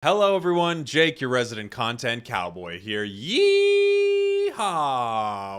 Hello everyone, Jake, your resident content cowboy here. Yeehaw!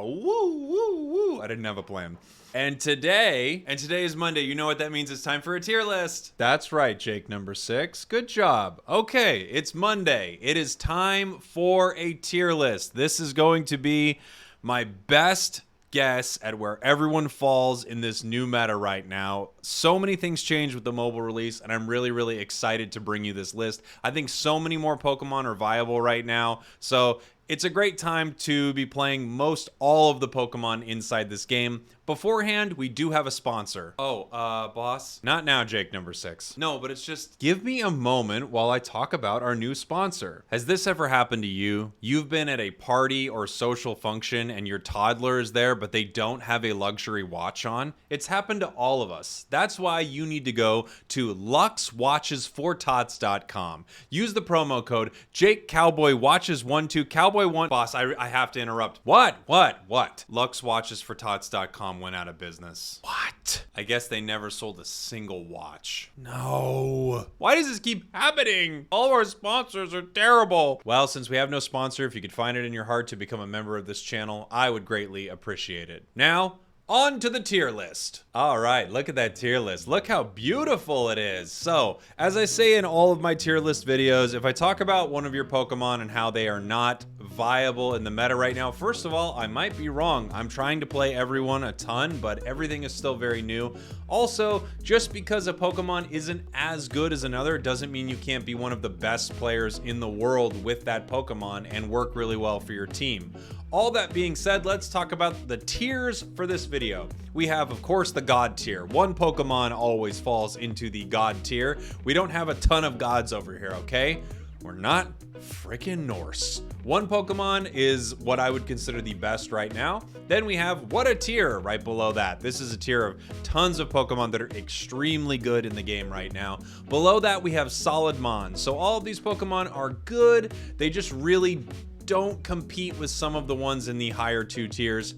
Woo, woo, woo. I didn't have a plan. And today is Monday. You know what that means? It's time for a tier list. That's right, Jake number 6. Good job. Okay, it's Monday. It is time for a tier list. This is going to be my best guess at where everyone falls in this new meta right now. So many things changed with the mobile release, and I'm really excited to bring you this list. I think so many more Pokemon are viable right now, so it's a great time to be playing most all of the Pokemon inside this game. Beforehand, we do have a sponsor. Oh, boss? Not now, Jake number 6. No, but it's just, give me a moment while I talk about our new sponsor. Has this ever happened to you? You've been at a party or social function and your toddler is there, but they don't have a luxury watch on? It's happened to all of us. That's why you need to go to luxwatchesfortots.com. Use the promo code JakeCowboyWatches12 Cowboy1. Boss, I have to interrupt. What? luxwatchesfortots.com went out of business. What? I guess they never sold a single watch. No. Why does this keep happening? All of our sponsors are terrible. Well, since we have no sponsor, if you could find it in your heart to become a member of this channel, I would greatly appreciate it. Now, on to the tier list. All right, look at that tier list. Look how beautiful it is. So, as I say in all of my tier list videos, if I talk about one of your Pokemon and how they are not viable in the meta right now, first of all, I might be wrong. I'm trying to play everyone a ton, but everything is still very new. Also, just because a Pokemon isn't as good as another doesn't mean you can't be one of the best players in the world with that Pokemon and work really well for your team. All that being said, let's talk about the tiers for this video. We have, of course, the God tier. One Pokemon always falls into the God tier. We don't have a ton of gods over here, okay? We're not freaking Norse. One Pokemon is what I would consider the best right now. Then we have what a tier right below that. This is a tier of tons of Pokemon that are extremely good in the game right now. Below that, we have Solid Mon. So all of these Pokemon are good. They just really don't compete with some of the ones in the higher 2 tiers.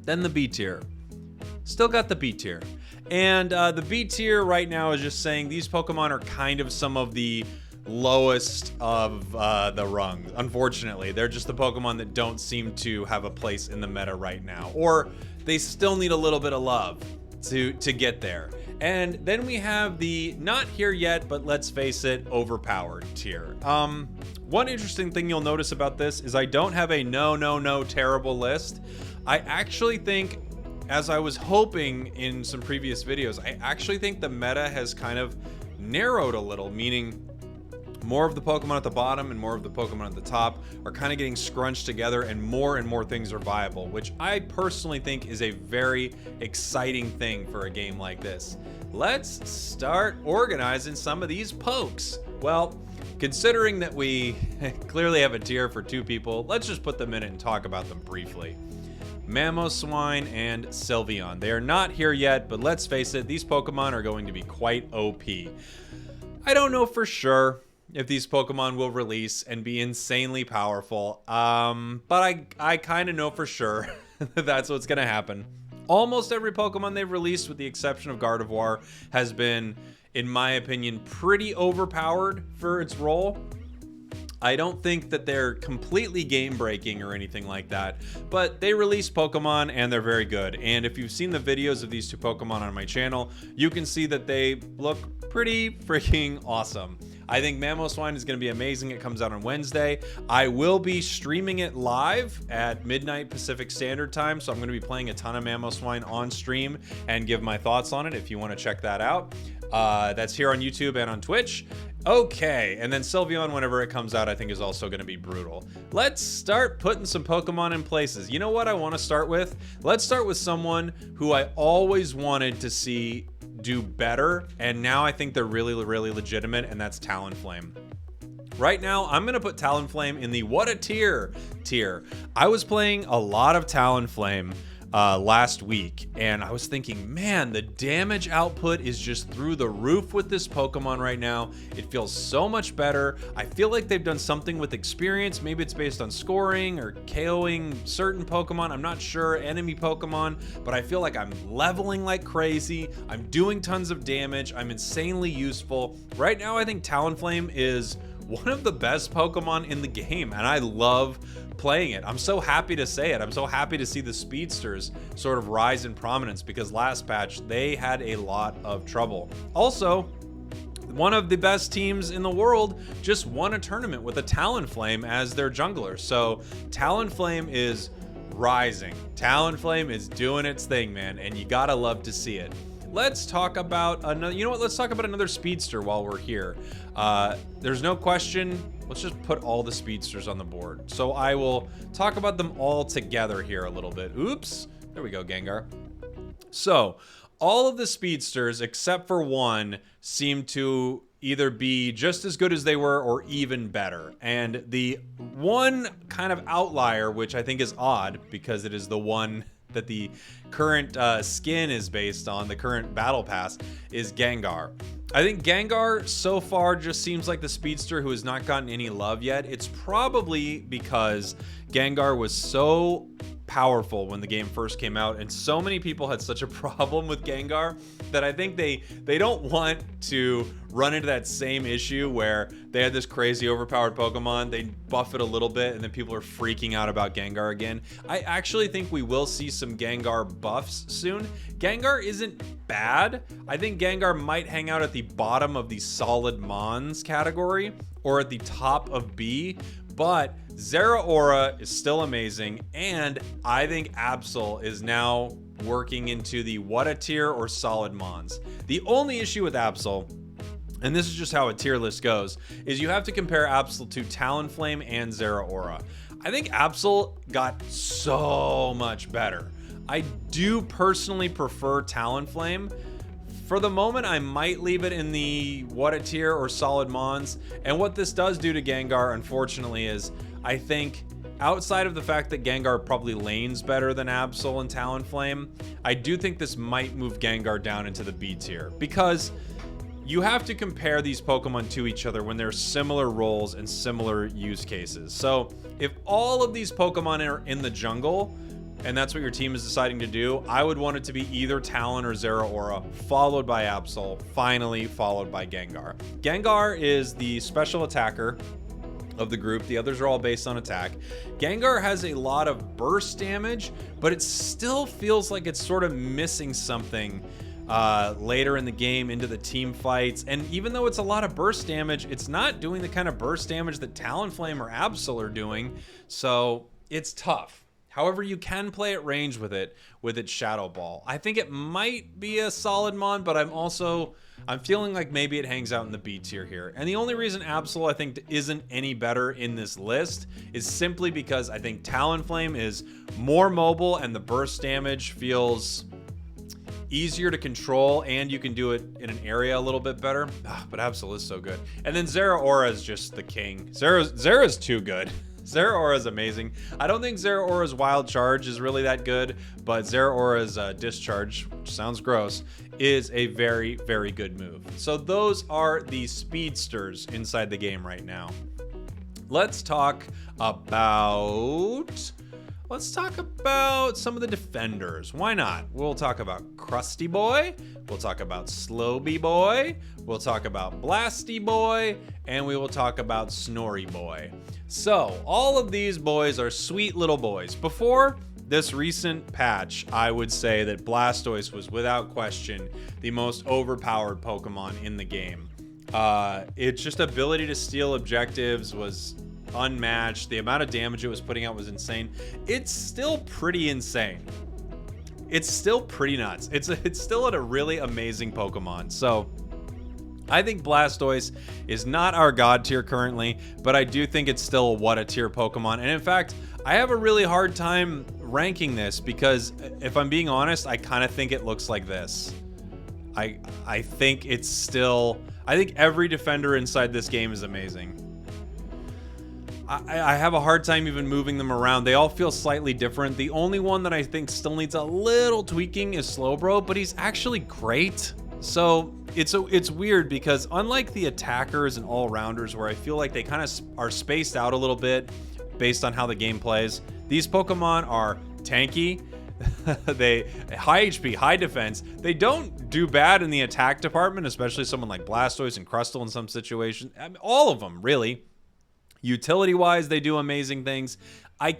Then the B tier. Still got the B tier. And the B tier right now is just saying these Pokemon are kind of some of the lowest of the rung. Unfortunately, they're just the Pokemon that don't seem to have a place in the meta right now. Or they still need a little bit of love to get there. And then we have the not here yet, but let's face it, overpowered tier. One interesting thing you'll notice about this is I don't have a no terrible list. I actually think, as I was hoping in some previous videos, I actually think the meta has kind of narrowed a little, meaning more of the Pokemon at the bottom and more of the Pokemon at the top are kind of getting scrunched together, and more things are viable, which I personally think is a very exciting thing for a game like this. Let's start organizing some of these pokes. Well, considering that we clearly have a tier for 2 people, let's just put them in it and talk about them briefly. Mamoswine and Sylveon. They are not here yet, but let's face it, these Pokemon are going to be quite OP. I don't know for sure if these Pokemon will release and be insanely powerful, but I kind of know for sure that that's what's going to happen. Almost every Pokemon they've released, with the exception of Gardevoir, has been, in my opinion, pretty overpowered for its role. I don't think that they're completely game-breaking or anything like that, but they release Pokemon and they're very good. And if you've seen the videos of these 2 Pokemon on my channel, you can see that they look pretty freaking awesome. I think Mamoswine is going to be amazing. It comes out on Wednesday. I will be streaming it live at midnight Pacific Standard Time, so I'm going to be playing a ton of Mamoswine on stream and give my thoughts on it if you want to check that out. That's here on YouTube and on Twitch. Okay, and then Sylveon, whenever it comes out, I think is also going to be brutal. Let's start putting some Pokemon in places. You know what I want to start with? Let's start with someone who I always wanted to see do better, and now I think they're really legitimate, and that's Talonflame. Right now, I'm going to put Talonflame in the what a tier. I was playing a lot of Talonflame last week, and I was thinking, man, the damage output is just through the roof with this Pokemon right now. It feels so much better. I feel like they've done something with experience. Maybe it's based on scoring or KOing certain Pokemon. I'm not sure, enemy Pokemon, but I feel like I'm leveling like crazy. I'm doing tons of damage. I'm insanely useful. Right now, I think Talonflame is one of the best Pokemon in the game, and I love playing it. I'm so happy to say it. I'm so happy to see the speedsters sort of rise in prominence, because last patch they had a lot of trouble. Also, one of the best teams in the world just won a tournament with a Talonflame as their jungler. So Talonflame is rising. Talonflame is doing its thing, man, and you gotta love to see it. Let's talk about another, you know what, let's talk about another speedster while we're here. There's no question, let's just put all the speedsters on the board. So I will talk about them all together here a little bit. Oops, there we go, Gengar. So all of the speedsters, except for one, seem to either be just as good as they were or even better. And the one kind of outlier, which I think is odd because it is the one that the current skin is based on, the current battle pass, is Gengar. I think Gengar so far just seems like the speedster who has not gotten any love yet. It's probably because Gengar was so powerful when the game first came out, and so many people had such a problem with Gengar that I think they don't want to run into that same issue where they had this crazy overpowered Pokemon, they buff it a little bit, and then people are freaking out about Gengar again. I actually think we will see some Gengar buffs soon. Gengar isn't bad. I think Gengar might hang out at the bottom of the solid Mons category or at the top of B, but Zeraora is still amazing, and I think Absol is now working into the what a tier or solid Mons. The only issue with Absol, and this is just how a tier list goes, is you have to compare Absol to Talonflame and Zeraora. I think Absol got so much better. I do personally prefer Talonflame. For the moment, I might leave it in the what a tier or solid Mons. And what this does do to Gengar, unfortunately, is I think outside of the fact that Gengar probably lanes better than Absol and Talonflame, I do think this might move Gengar down into the B tier, because you have to compare these Pokemon to each other when they're similar roles and similar use cases. So if all of these Pokemon are in the jungle, and that's what your team is deciding to do, I would want it to be either Talon or Zeraora, followed by Absol, finally followed by Gengar. Gengar is the special attacker of the group. The others are all based on attack. Gengar has a lot of burst damage, but it still feels like it's sort of missing something later in the game into the team fights. And even though it's a lot of burst damage, it's not doing the kind of burst damage that Talonflame or Absol are doing. So it's tough. However, you can play at range with its Shadow Ball. I think it might be a solid Mon, but I'm feeling like maybe it hangs out in the B tier here. And the only reason Absol, I think, isn't any better in this list is simply because I think Talonflame is more mobile and the burst damage feels easier to control, and you can do it in an area a little bit better. But Absol is so good. And then Zeraora is just the king. Zera's too good. Zeraora is amazing. I don't think Zeraora's Wild Charge is really that good, but Zeraora's Discharge, which sounds gross, is a very, very good move. So those are the speedsters inside the game right now. Let's talk about some of the defenders. Why not? We'll talk about Crusty Boy, we'll talk about Slowby Boy, we'll talk about Blasty Boy, and we will talk about Snorri Boy. So all of these boys are sweet little boys. Before this recent patch, I would say that Blastoise was without question the most overpowered Pokemon in the game. Its just ability to steal objectives was unmatched. The amount of damage it was putting out was insane. It's still pretty insane. It's still pretty nuts. It's still a really amazing Pokemon. So I think Blastoise is not our god tier currently, but I do think it's still a what a tier Pokemon. And in fact, I have a really hard time ranking this because if I'm being honest, I kind of think it looks like this. I think it's still, I think every defender inside this game is amazing. I have a hard time even moving them around. They all feel slightly different. The only one that I think still needs a little tweaking is Slowbro, but he's actually great. So it's weird because unlike the attackers and all-rounders where I feel like they kind of are spaced out a little bit based on how the game plays, these Pokemon are tanky. They high HP, high defense. They don't do bad in the attack department, especially someone like Blastoise and Crustle in some situations. I mean, all of them, really. Utility-wise, they do amazing things. I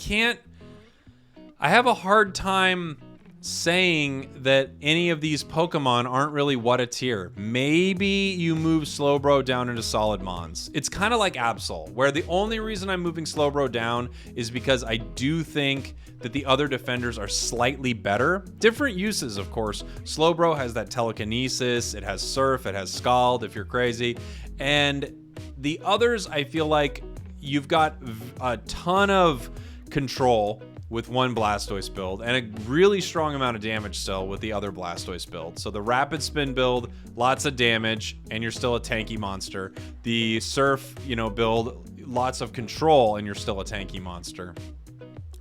have a hard time saying that any of these Pokemon aren't really what a tier. Maybe you move Slowbro down into Solid Mons. It's kind of like Absol, where the only reason I'm moving Slowbro down is because I do think that the other defenders are slightly better. Different uses, of course. Slowbro has that telekinesis, it has Surf, it has Scald if you're crazy. And the others, I feel like you've got a ton of control with one Blastoise build and a really strong amount of damage still with the other Blastoise build. So the Rapid Spin build, lots of damage, and you're still a tanky monster. The Surf, build, lots of control, and you're still a tanky monster.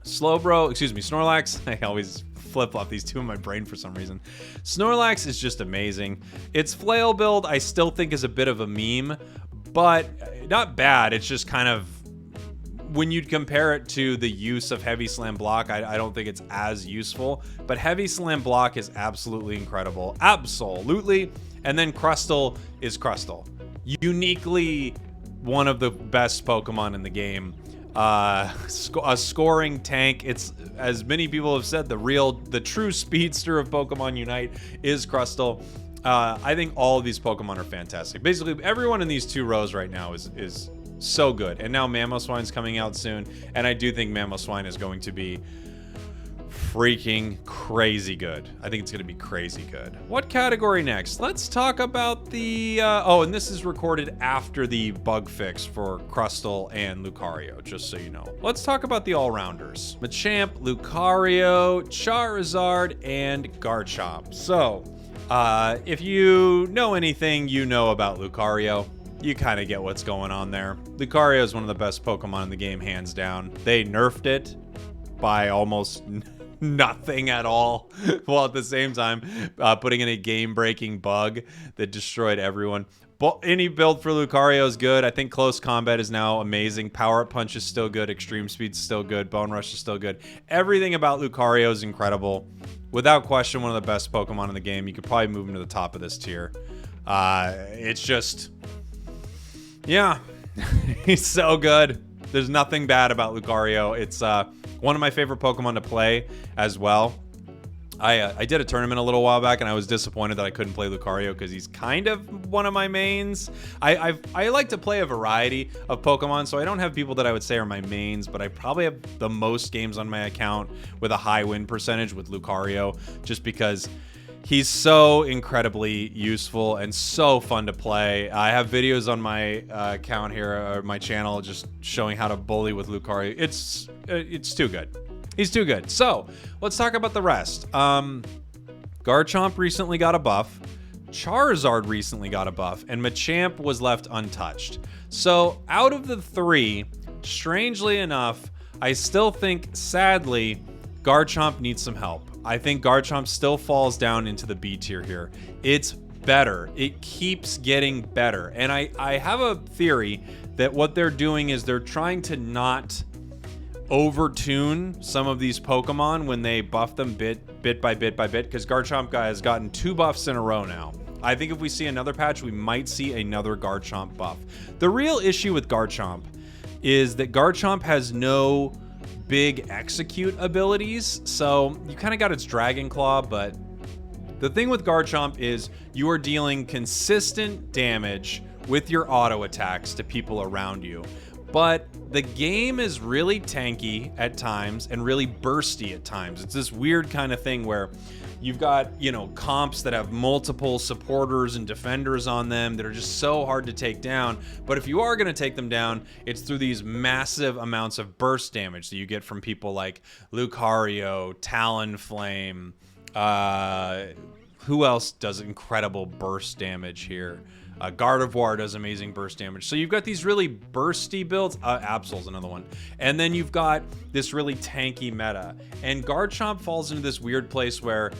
Snorlax, I always flip-flop these two in my brain for some reason. Snorlax is just amazing. Its Flail build, I still think is a bit of a meme, but not bad. It's just kind of, when you'd compare it to the use of Heavy Slam Block, I don't think it's as useful, but Heavy Slam Block is absolutely incredible. Absolutely. And then Crustle is Crustle. Uniquely one of the best Pokemon in the game. A scoring tank. It's, as many people have said, the true speedster of Pokemon Unite is Crustle. I think all of these Pokemon are fantastic. Basically, everyone in these two rows right now is so good. And now Mamoswine's coming out soon, and I do think Mamoswine is going to be freaking crazy good. I think it's going to be crazy good. What category next? Let's talk about the... and this is recorded after the bug fix for Crustle and Lucario, just so you know. Let's talk about the all-rounders. Machamp, Lucario, Charizard, and Garchomp. So, if you know anything you know about Lucario, you kind of get what's going on there. Lucario is one of the best Pokemon in the game, hands down. They nerfed it by almost nothing at all, while at the same time putting in a game-breaking bug that destroyed everyone. But any build for Lucario is good. I think Close Combat is now amazing. Power Up Punch is still good. Extreme Speed is still good. Bone Rush is still good. Everything about Lucario is incredible. Without question, one of the best Pokemon in the game. You could probably move him to the top of this tier. It's just... yeah, he's so good. There's nothing bad about Lucario. It's one of my favorite Pokemon to play as well. I did a tournament a little while back, and I was disappointed that I couldn't play Lucario because he's kind of one of my mains. I like to play a variety of Pokemon, so I don't have people that I would say are my mains, but I probably have the most games on my account with a high win percentage with Lucario, just because he's so incredibly useful and so fun to play. I have videos on my account here, or my channel, just showing how to bully with Lucario. It's too good. He's too good. So, let's talk about the rest. Garchomp recently got a buff. Charizard recently got a buff. And Machamp was left untouched. So, out of the three, strangely enough, I still think, sadly, Garchomp needs some help. I think Garchomp still falls down into the B tier here. It's better. It keeps getting better. And I have a theory that what they're doing is they're trying to not overtune some of these Pokemon when they buff them bit by bit, because Garchomp has gotten 2 buffs in a row now. I think if we see another patch, we might see another Garchomp buff. The real issue with Garchomp is that Garchomp has no big execute abilities, so you kind of got its Dragon Claw, but the thing with Garchomp is you are dealing consistent damage with your auto attacks to people around you. But the game is really tanky at times and really bursty at times. It's this weird kind of thing where you've got, comps that have multiple supporters and defenders on them that are just so hard to take down. But if you are going to take them down, it's through these massive amounts of burst damage that you get from people like Lucario, Talonflame. Who else does incredible burst damage here? Gardevoir does amazing burst damage. So you've got these really bursty builds. Absol's another one. And then you've got this really tanky meta. And Garchomp falls into this weird place where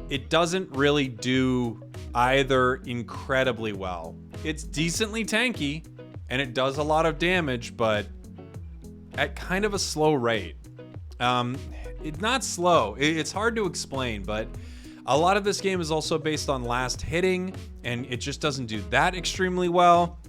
it doesn't really do either incredibly well. It's decently tanky, and it does a lot of damage, but at kind of a slow rate. It's not slow. It's hard to explain, but a lot of this game is also based on last hitting, and it just doesn't do that extremely well.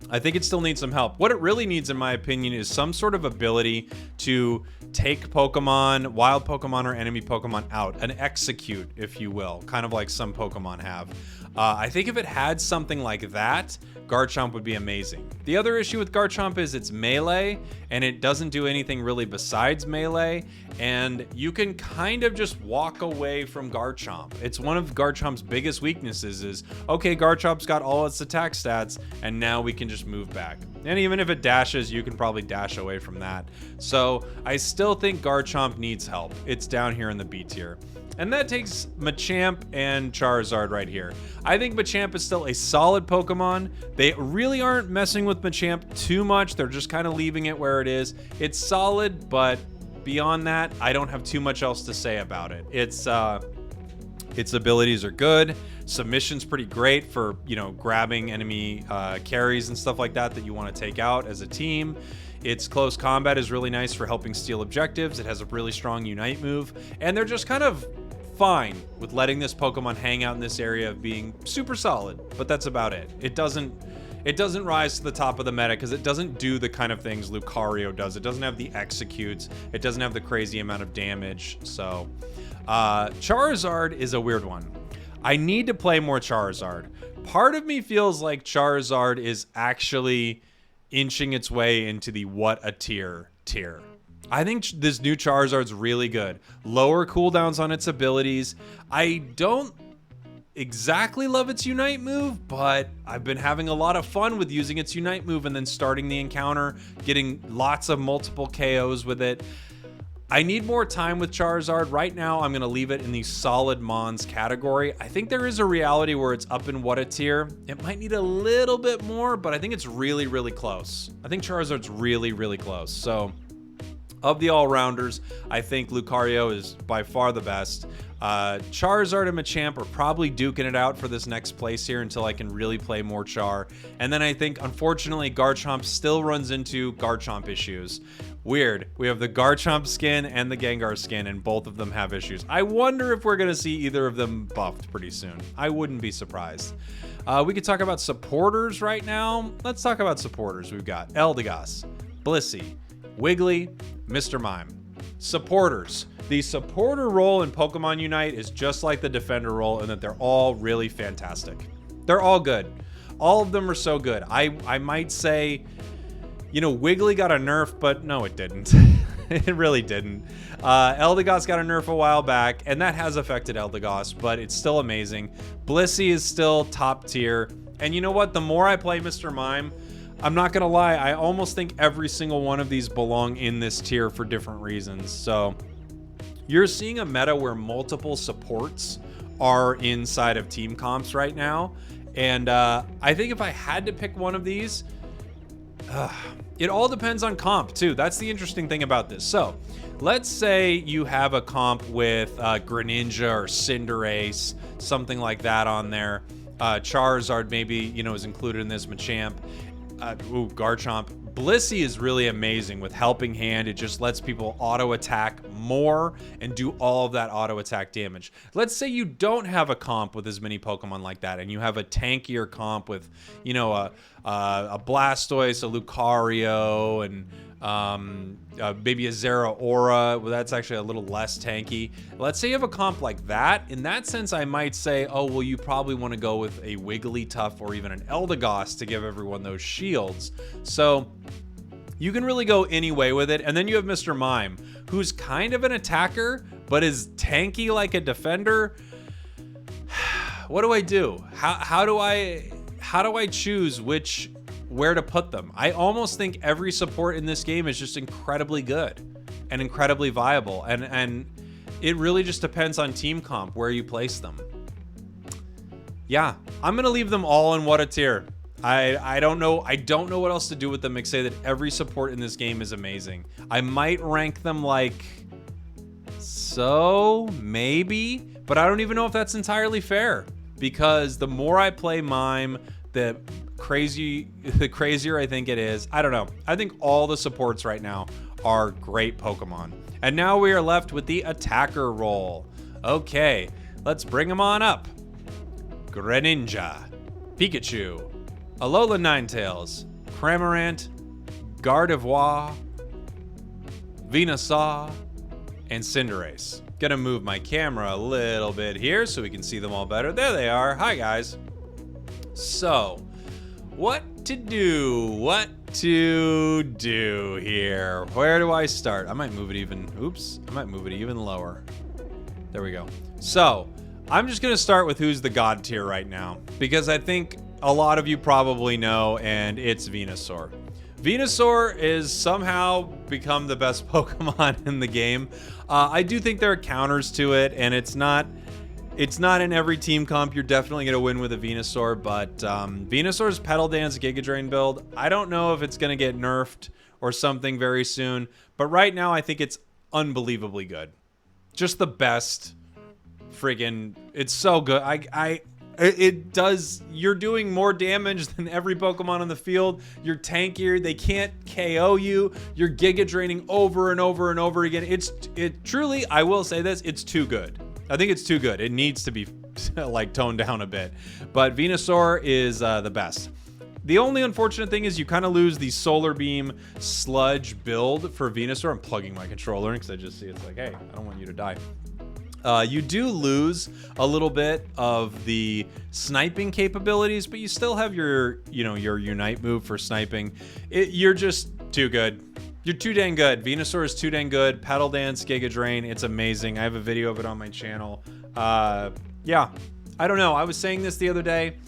I think it still needs some help. What it really needs, in my opinion, is some sort of ability to take Pokemon, wild Pokemon or enemy Pokemon out, an execute, if you will, kind of like some Pokemon have. I think if it had something like that, Garchomp would be amazing. The other issue with Garchomp is it's melee, and it doesn't do anything really besides melee, and you can kind of just walk away from Garchomp. It's one of Garchomp's biggest weaknesses is, okay, Garchomp's got all its attack stats, and now we can just move back. And even if it dashes, you can probably dash away from that. So I still think Garchomp needs help. It's down here in the B tier. And that takes Machamp and Charizard right here. I think Machamp is still a solid Pokemon. They really aren't messing with Machamp too much. They're just kind of leaving it where it is. It's solid, but beyond that, I don't have too much else to say about it. Its abilities are good. Submission's pretty great for, you know, grabbing enemy carries and stuff like that that you want to take out as a team. Its close combat is really nice for helping steal objectives. It has a really strong Unite move, and they're just kind of fine with letting this Pokemon hang out in this area of being super solid, but that's about it. It doesn't rise to the top of the meta because it doesn't do the kind of things Lucario does. It doesn't have the executes. It doesn't have the crazy amount of damage. So Charizard is a weird one. I need to play more Charizard. Part of me feels like Charizard is actually inching its way into the what a tier. I think this new Charizard's really good. Lower cooldowns on its abilities. I don't exactly love its Unite move, but I've been having a lot of fun with using its Unite move and then starting the encounter, getting lots of multiple KOs with it. I need more time with Charizard. Right now, I'm going to leave it in the solid Mons category. I think there is a reality where it's up in what a tier. It might need a little bit more, but I think it's really, really close. I think Charizard's really, really close. So, of the all-rounders, I think Lucario is by far the best. Charizard and Machamp are probably duking it out for this next place here until I can really play more Char. And then I think, unfortunately, Garchomp still runs into Garchomp issues. Weird. We have the Garchomp skin and the Gengar skin, and both of them have issues. I wonder if we're going to see either of them buffed pretty soon. I wouldn't be surprised. We could talk about supporters right now. Let's talk about supporters. We've got Eldegoss, Blissey, Wiggly, Mr. Mime. Supporters. The supporter role in Pokemon Unite is just like the defender role in that they're all really fantastic. They're all good. All of them are so good. I might say, you know, Wiggly got a nerf, but no, it didn't. It really didn't. Eldegoss got a nerf a while back, and that has affected Eldegoss, but it's still amazing. Blissey is still top tier. And you know what? The more I play Mr. Mime, I'm not going to lie, I almost think every single one of these belong in this tier for different reasons. So you're seeing a meta where multiple supports are inside of team comps right now. And I think if I had to pick one of these, it all depends on comp too. That's the interesting thing about this. So let's say you have a comp with Greninja or Cinderace, something like that on there. Charizard maybe, you know, is included in this, Machamp. Garchomp. Blissey is really amazing with Helping Hand. It just lets people auto attack more and do all of that auto attack damage. Let's say you don't have a comp with as many Pokemon like that, and you have a tankier comp with, you know, a Blastoise, a Lucario, and maybe a Zeraora. Well, that's actually a little less tanky. Let's say you have a comp like that. In that sense, I might say, oh, well, you probably want to go with a Wigglytuff or even an Eldegoss to give everyone those shields. So you can really go any way with it. And then you have Mr. Mime, who's kind of an attacker, but is tanky like a defender. What do I do? How do I choose where to put them? I almost think every support in this game is just incredibly good and incredibly viable, and it really just depends on team comp where you place them. yeah, I'm gonna leave them all in what a tier. I don't know what else to do with them except say that every support in this game is amazing. I might rank them like so, maybe, but I don't even know if that's entirely fair, because the more I play Mime, the crazier I think it is. I don't know. I think all the supports right now are great Pokemon. And now we are left with the attacker role. Okay, let's bring them on up. Greninja, Pikachu, Alolan Ninetales, Cramorant, Gardevoir, Venusaur, and Cinderace. Gonna move my camera a little bit here so we can see them all better. There they are. Hi, guys. So, what to do here? Where do I start? I might move it even, I might move it even lower. There we go. So, I'm just gonna start with who's the god tier right now, because I think a lot of you probably know, and it's Venusaur. Venusaur is somehow become the best Pokemon in the game. I do think there are counters to it, and it's not in every team comp. You're definitely going to win with a Venusaur, but Venusaur's Petal Dance Giga Drain build, I don't know if it's going to get nerfed or something very soon, but right now I think it's unbelievably good. Just the best friggin', it's so good. It does, you're doing more damage than every Pokemon on the field. You're tankier, they can't KO you. You're Giga Draining over and over and over again. It truly, I will say this, it's too good. I think it's too good. It needs to be like toned down a bit. But Venusaur is the best. The only unfortunate thing is you kind of lose the Solar Beam Sludge build for Venusaur. I'm plugging my controller in because I just see it's like, hey, I don't want you to die. You do lose a little bit of the sniping capabilities, but you still have your Unite move for sniping. You're just too good. You're too dang good. Venusaur is too dang good. Petal Dance, Giga Drain, it's amazing. I have a video of it on my channel. Yeah, I don't know. I was saying this the other day.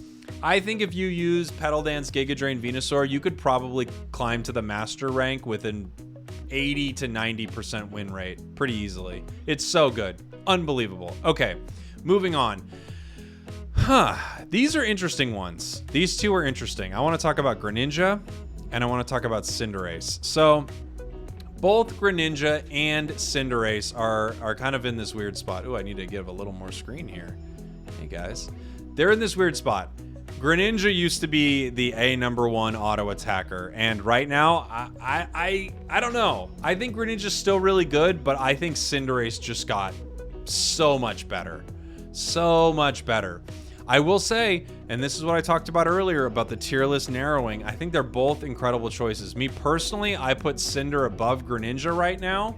I think if you use Petal Dance, Giga Drain, Venusaur, you could probably climb to the master rank with an 80 to 90% win rate pretty easily. It's so good. Unbelievable. Okay, moving on. These are interesting ones. These two are interesting. I want to talk about Greninja and I want to talk about Cinderace. So both Greninja and Cinderace are kind of in this weird spot. Ooh, I need to give a little more screen here. Hey guys, they're in this weird spot. Greninja used to be the #1 auto attacker, and right now, I don't know. I think Greninja's still really good, but I think Cinderace just got so much better. So much better. I will say, and this is what I talked about earlier about the tier list narrowing, I think they're both incredible choices. Me personally, I put Cinder above Greninja right now,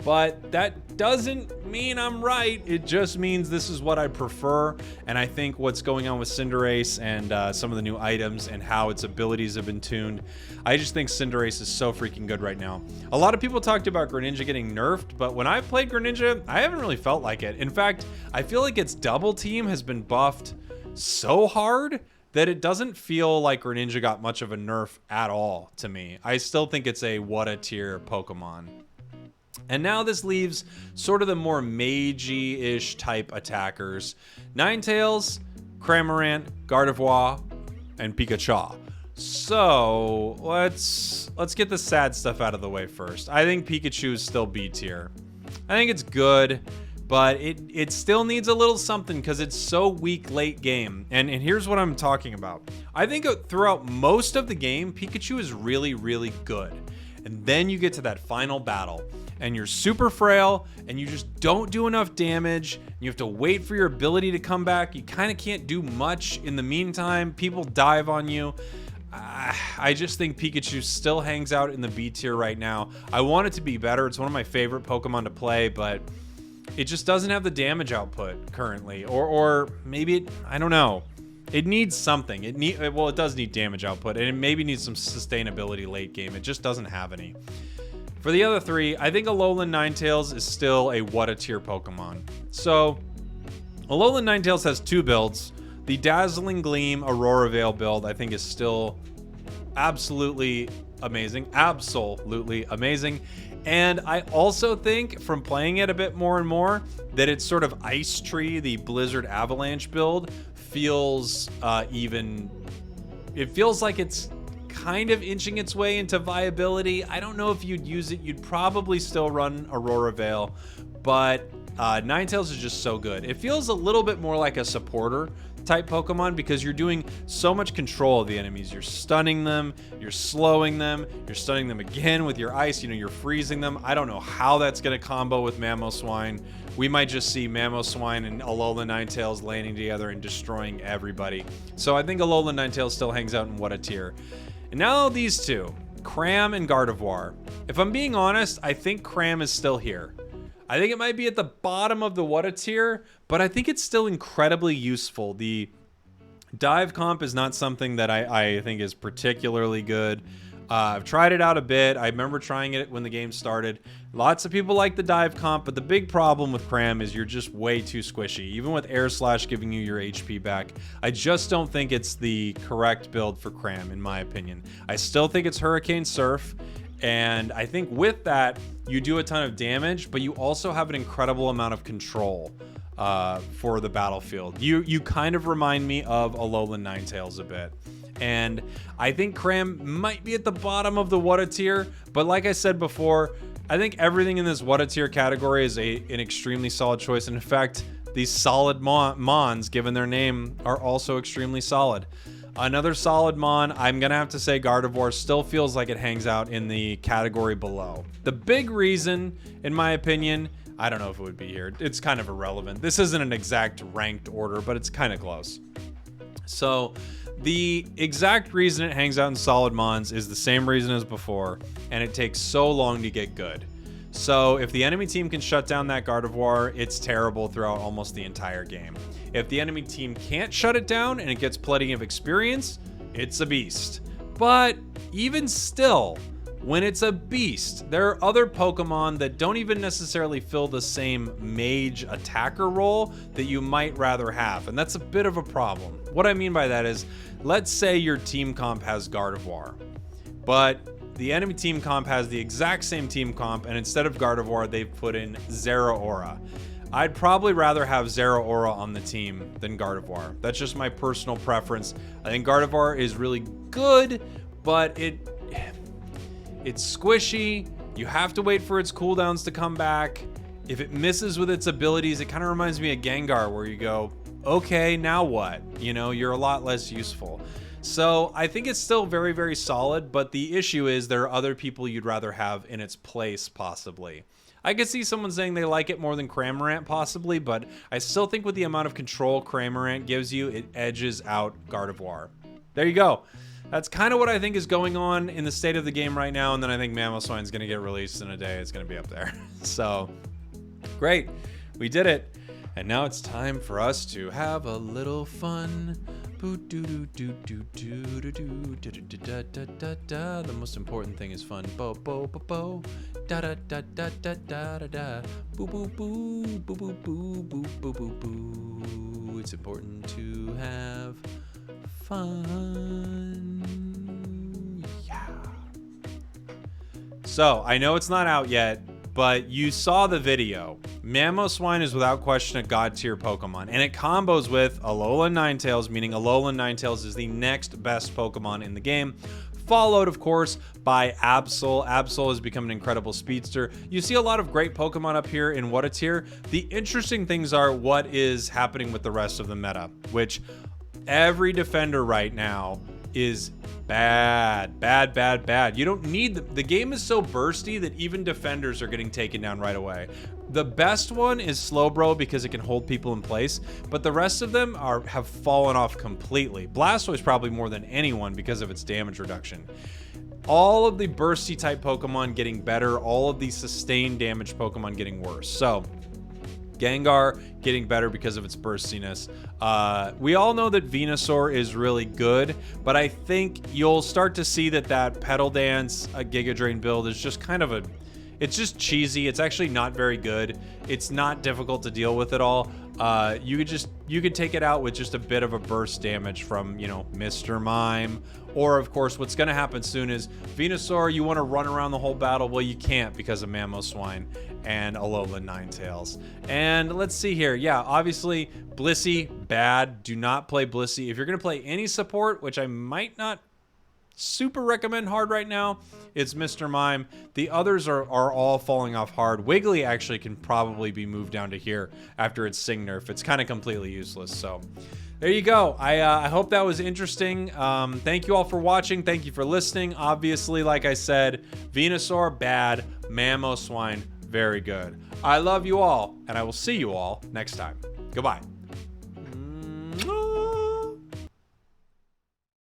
but that doesn't mean I'm right. It just means this is what I prefer, and I think what's going on with Cinderace and some of the new items and how its abilities have been tuned, I just think Cinderace is so freaking good right now. A lot of people talked about Greninja getting nerfed, but when I've played Greninja, I haven't really felt like it. In fact, I feel like its double team has been buffed so hard that it doesn't feel like Greninja got much of a nerf at all to me. I still think it's a what a tier Pokemon. And now this leaves sort of the more magey-ish type attackers. Ninetales, Cramorant, Gardevoir, and Pikachu. So let's get the sad stuff out of the way first. I think Pikachu is still B tier. I think it's good, but it still needs a little something because it's so weak late game. And here's what I'm talking about. I think throughout most of the game, Pikachu is really, really good. And then you get to that final battle and you're super frail and you just don't do enough damage. You have to wait for your ability to come back. You kind of can't do much in the meantime. People dive on you. I just think Pikachu still hangs out in the B tier right now. I want it to be better. It's one of my favorite Pokemon to play, but it just doesn't have the damage output currently. Or maybe, I don't know. It needs something. Well, it does need damage output, and it maybe needs some sustainability late game. It just doesn't have any. For the other three, I think Alolan Ninetales is still a what a tier Pokemon. So, Alolan Ninetales has two builds. The Dazzling Gleam Aurora Veil build, I think, is still absolutely amazing. Absolutely amazing. And I also think from playing it a bit more and more that it's sort of Ice Tree, the Blizzard Avalanche build, feels it feels like it's kind of inching its way into viability. I don't know if you'd use it. You'd probably still run Aurora Veil, but Ninetales is just so good. It feels a little bit more like a supporter type Pokemon because you're doing so much control of the enemies. You're stunning them, you're slowing them, you're stunning them again with your ice, you're freezing them. I don't know how that's going to combo with Mamoswine. We might just see Mamoswine and Alolan Ninetales landing together and destroying everybody. So I think Alolan Ninetales still hangs out in what a tier. And now these two, Cram and Gardevoir. If I'm being honest, I think Cram is still here. I think it might be at the bottom of the what a tier, but I think it's still incredibly useful. The dive comp is not something that I think is particularly good. I've tried it out a bit. I remember trying it when the game started. Lots of people like the dive comp, but the big problem with Cram is you're just way too squishy. Even with Air Slash giving you your HP back, I just don't think it's the correct build for Cram, in my opinion. I still think it's Hurricane Surf. And I think with that, you do a ton of damage, but you also have an incredible amount of control for the battlefield. You kind of remind me of Alolan Ninetales a bit. And I think Cram might be at the bottom of the what a tier, but like I said before, I think everything in this what a tier category is an extremely solid choice. And in fact, these solid Mons, given their name, are also extremely solid. Another solid Mon, I'm going to have to say Gardevoir still feels like it hangs out in the category below. The big reason, in my opinion, I don't know if it would be here. It's kind of irrelevant. This isn't an exact ranked order, but it's kind of close. So the exact reason it hangs out in solid Mons is the same reason as before, and it takes so long to get good. So if the enemy team can shut down that Gardevoir, it's terrible throughout almost the entire game. If the enemy team can't shut it down and it gets plenty of experience, it's a beast. But even still, when it's a beast, there are other Pokemon that don't even necessarily fill the same mage attacker role that you might rather have. And that's a bit of a problem. What I mean by that is, let's say your team comp has Gardevoir, but the enemy team comp has the exact same team comp, and instead of Gardevoir, they've put in Zeraora. I'd probably rather have Zeraora on the team than Gardevoir. That's just my personal preference. I think Gardevoir is really good, but it's squishy. You have to wait for its cooldowns to come back. If it misses with its abilities, it kind of reminds me of Gengar, where you go, okay, now what? You're a lot less useful. So I think it's still very, very solid, but the issue is there are other people you'd rather have in its place, possibly. I could see someone saying they like it more than Cramorant, possibly, but I still think with the amount of control Cramorant gives you, it edges out Gardevoir. There you go. That's kind of what I think is going on in the state of the game right now, and then I think Mamoswine is going to get released in a day. It's going to be up there. So, great. We did it. And now it's time for us to have a little fun. The most important thing is fun. Bo bo bo bo. Da da da da da da da da. Boo boo boo boo boo boo boo boo boo boo. It's important to have fun. Yeah. So I know it's not out yet, but you saw the video. Mamoswine is without question a god tier Pokemon, and it combos with Alolan Ninetales, meaning Alolan Ninetales is the next best Pokemon in the game, followed of course by Absol. Absol has become an incredible speedster. You see a lot of great Pokemon up here in what a tier. The interesting things are what is happening with the rest of the meta, which every defender right now is bad. You don't need the game is so bursty that even defenders are getting taken down right away. The best one is Slowbro because it can hold people in place, but the rest of them have fallen off completely. Blastoise probably more than anyone because of its damage reduction. All of the bursty type Pokemon getting better, all of the sustained damage Pokemon getting worse. So Gengar getting better because of its burstiness. We all know that Venusaur is really good, but I think you'll start to see that Petal Dance Giga Drain build is just kind of it's just cheesy. It's actually not very good. It's not difficult to deal with at all. you could take it out with just a bit of a burst damage from, you know, Mr. Mime. Or, of course, what's going to happen soon is Venusaur, you want to run around the whole battle. Well, you can't because of Mamoswine and Alolan Ninetales. And let's see here. Yeah, obviously, Blissey, bad. Do not play Blissey. If you're going to play any support, which I might not super recommend hard right now, it's Mr. Mime. The others are all falling off hard. Wiggly actually can probably be moved down to here after its Sing nerf. It's kind of completely useless. So there you go. I hope that was interesting. Thank you all for watching. Thank you for listening. Obviously, like I said, Venusaur, bad. Mamoswine, very good. I love you all, and I will see you all next time. Goodbye.